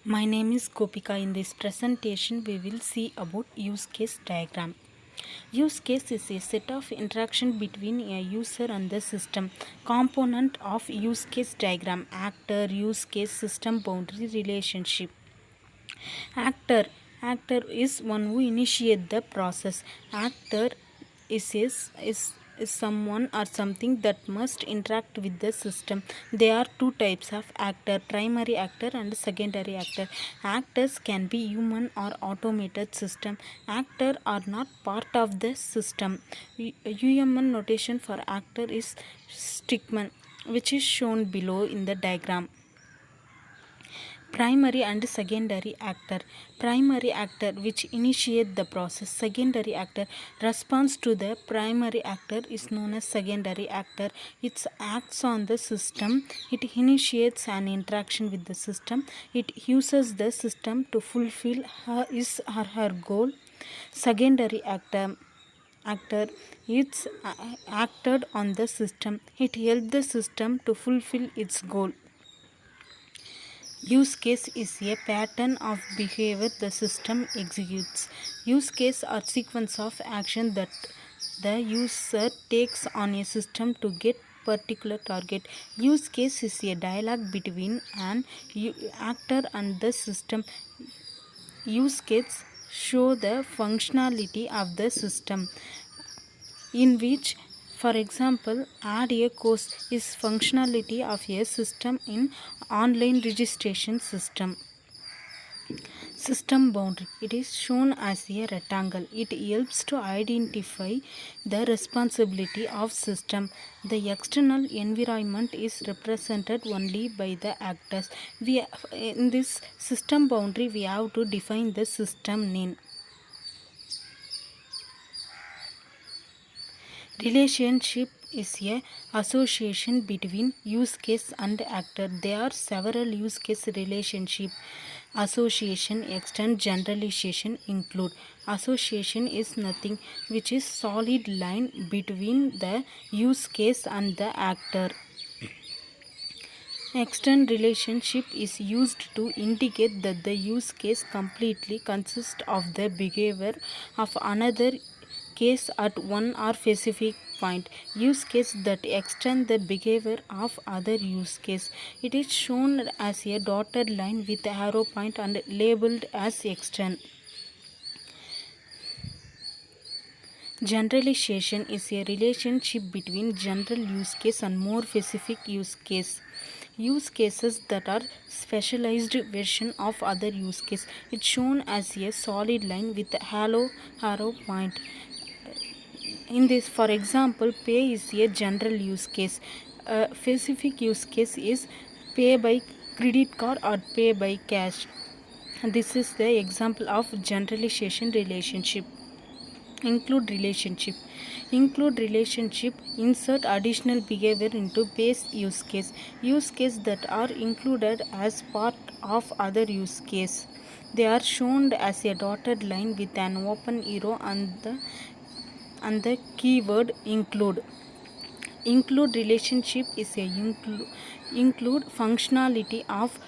My name is Gopika. In this presentation, we will see about use case diagram. Use case is a set of interaction between a user and the system. Component of use case diagram: actor, use case, system boundary, relationship. Actor. Actor is one who initiates the process. Actor is someone or something that must interact with the system. There are two types of actor: primary actor and secondary actor. Actors can be human or automated system. Actor are not part of the system. Human notation for actor is stickman, which is shown below in the diagram. Primary and secondary actor. Primary actor, which initiate the process. Secondary actor responds to the primary actor, is known as secondary actor. It acts on the system. It initiates an interaction with the system. It uses the system to fulfill his or her goal. Secondary actor it's acted on the system. It helps the system to fulfill its goal. Use case is a pattern of behavior the system executes. Use case are sequence of action that the user takes on a system to get particular target. Use case is a dialogue between an actor and the system. Use case show the functionality of the system, in which, for example, add a course is functionality of a system in online registration system. System boundary, it is shown as a rectangle. It helps to identify the responsibility of system. The external environment is represented only by the actors. In this system boundary, we have to define the system name. Relationship is a association between use case and actor. There are several use case relationship. Association, extend, generalization include. Association is nothing which is solid line between the use case and the actor. Extend relationship is used to indicate that the use case completely consists of the behavior of another case at one or specific point. Use case that extend the behavior of other use case. It is shown as a dotted line with arrow point and labeled as extend. Generalization is a relationship between general use case and more specific use case. Use cases that are specialized version of other use case. It's shown as a solid line with arrow point. In this, for example, pay is a general use case. A specific use case is pay by credit card or pay by cash. This is the example of generalization relationship. Include relationship. Include relationship insert additional behavior into base use case. Use case that are included as part of other use case. They are shown as a dotted line with an open arrow and the keyword include. Include relationship is a include functionality of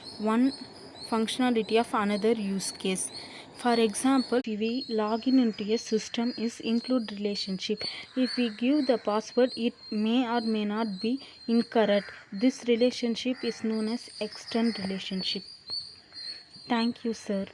another use case. For example, if we log in into a system is include relationship. If we give the password, it may or may not be incorrect. This relationship is known as extend relationship. Thank you, sir.